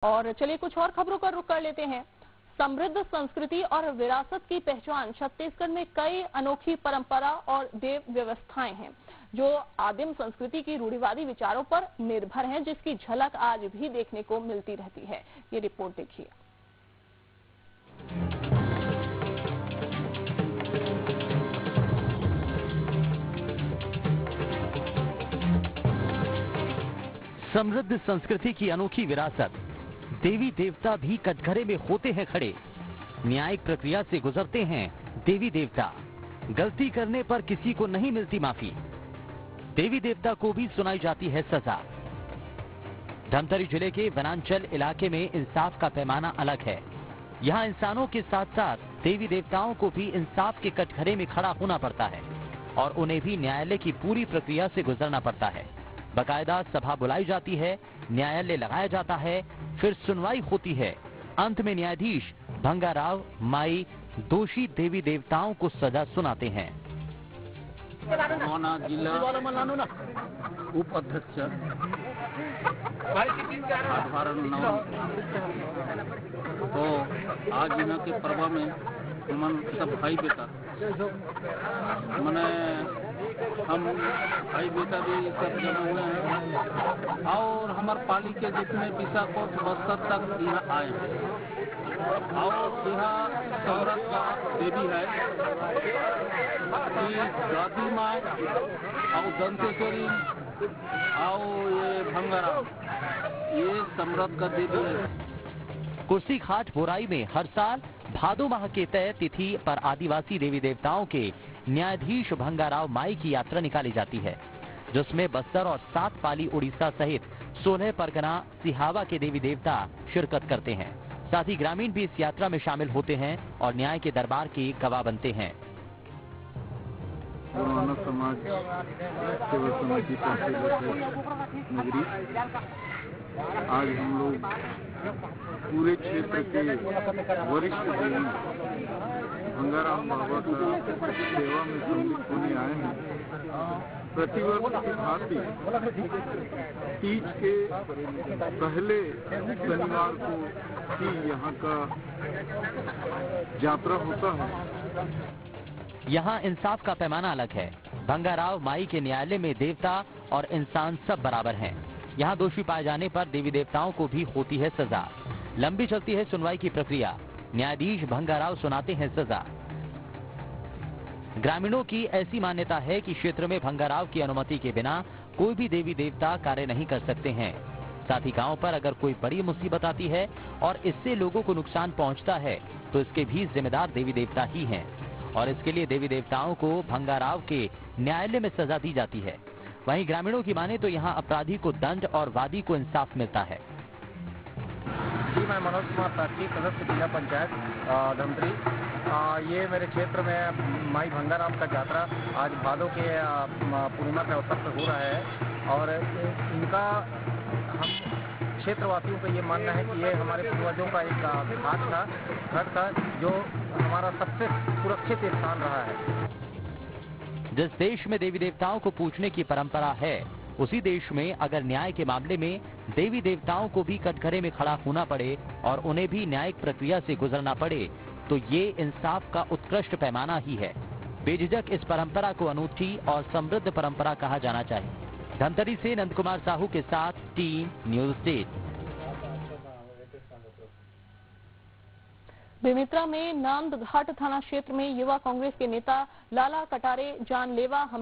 और चलिए कुछ और खबरों का रुख कर लेते हैं। समृद्ध संस्कृति और विरासत की पहचान छत्तीसगढ़ में कई अनोखी परंपरा और देव व्यवस्थाएं हैं जो आदिम संस्कृति की रूढ़िवादी विचारों पर निर्भर हैं, जिसकी झलक आज भी देखने को मिलती रहती है। ये रिपोर्ट देखिए। समृद्ध संस्कृति की अनोखी विरासत, देवी देवता भी कटघरे में होते हैं खड़े। न्यायिक प्रक्रिया से गुजरते हैं देवी देवता, गलती करने पर किसी को नहीं मिलती माफी। देवी देवता को भी सुनाई जाती है सजा। धमतरी जिले के वनांचल इलाके में इंसाफ का पैमाना अलग है। यहाँ इंसानों के साथ साथ देवी देवताओं को भी इंसाफ के कटघरे में खड़ा होना पड़ता है और उन्हें भी न्यायालय की पूरी प्रक्रिया से गुजरना पड़ता है। बकायदा सभा बुलाई जाती है, न्यायालय लगाया जाता है, फिर सुनवाई होती है। अंत में न्यायाधीश भंगाराव माई दोषी देवी देवताओं को सजा सुनाते हैं। जिला उपाध्यक्ष तो आज इन्ह के पर्व में मन सब भाई बेटा मैंने हम भाई बेटा भी सब जमा हुए हैं और हमारे पाली के जितने विशाखोट बस्तर तक यहाँ आए हैं और यहाँ समृद्ध का देवी है कि दादी माँ और दंतेश्वरी और ये भंगाराम, ये समृद्ध का देवी है। कुर्सी घाट बोराई में हर साल भादो माह के तय तिथि पर आदिवासी देवी देवताओं के न्यायाधीश भंगाराव माई की यात्रा निकाली जाती है, जिसमें बस्तर और 7 पाली उड़ीसा सहित 16 परगना सिहावा के देवी देवता शिरकत करते हैं। साथ ही ग्रामीण भी इस यात्रा में शामिल होते हैं और न्याय के दरबार की गवाह बनते हैं। समाज सेवा समिति नगरी आज हम लोग पूरे क्षेत्र के वरिष्ठ देवी भंगाराम बाबा का सेवा में सम्मिलित होने आए हैं। प्रतिवर्ष की भांति तीज के पहले शनिवार को ही यहाँ का यात्रा होता है। यहाँ इंसाफ का पैमाना अलग है। भंगाराव माई के न्यायालय में देवता और इंसान सब बराबर हैं। यहाँ दोषी पाए जाने पर देवी देवताओं को भी होती है सजा। लंबी चलती है सुनवाई की प्रक्रिया। न्यायाधीश भंगाराव सुनाते हैं सजा। ग्रामीणों की ऐसी मान्यता है कि क्षेत्र में भंगाराव की अनुमति के बिना कोई भी देवी देवता कार्य नहीं कर सकते हैं। साथ ही गांव पर अगर कोई बड़ी मुसीबत आती है और इससे लोगों को नुकसान पहुंचता है तो इसके भी जिम्मेदार देवी देवता ही हैं और इसके लिए देवी देवताओं को भंगाराव के न्यायालय में सजा दी जाती है। वहीं ग्रामीणों की माने तो यहाँ अपराधी को दंड और वादी को इंसाफ मिलता है। जी, मैं मनोज कुमार साक्षी, सदस्य जिला पंचायत धमतरी। ये मेरे क्षेत्र में माई भंगाराम का यात्रा आज भादों के पूर्णिमा के अवसर पर हो रहा है और इनका हम क्षेत्रवासियों का ये मानना है कि ये हमारे पूर्वजों का एक घाट था जो हमारा सबसे सुरक्षित स्थान रहा है। जिस देश में देवी देवताओं को पूजने की परंपरा है, उसी देश में अगर न्याय के मामले में देवी देवताओं को भी कटघरे में खड़ा होना पड़े और उन्हें भी न्यायिक प्रक्रिया से गुजरना पड़े तो ये इंसाफ का उत्कृष्ट पैमाना ही है। बेझिझक इस परंपरा को अनूठी और समृद्ध परंपरा कहा जाना चाहिए। धमतरी से नंद कुमार साहू के साथ टीम न्यूज स्टेट। बेमेतरा में नांदघाट थाना क्षेत्र में युवा कांग्रेस के नेता लाला कटारे जानलेवा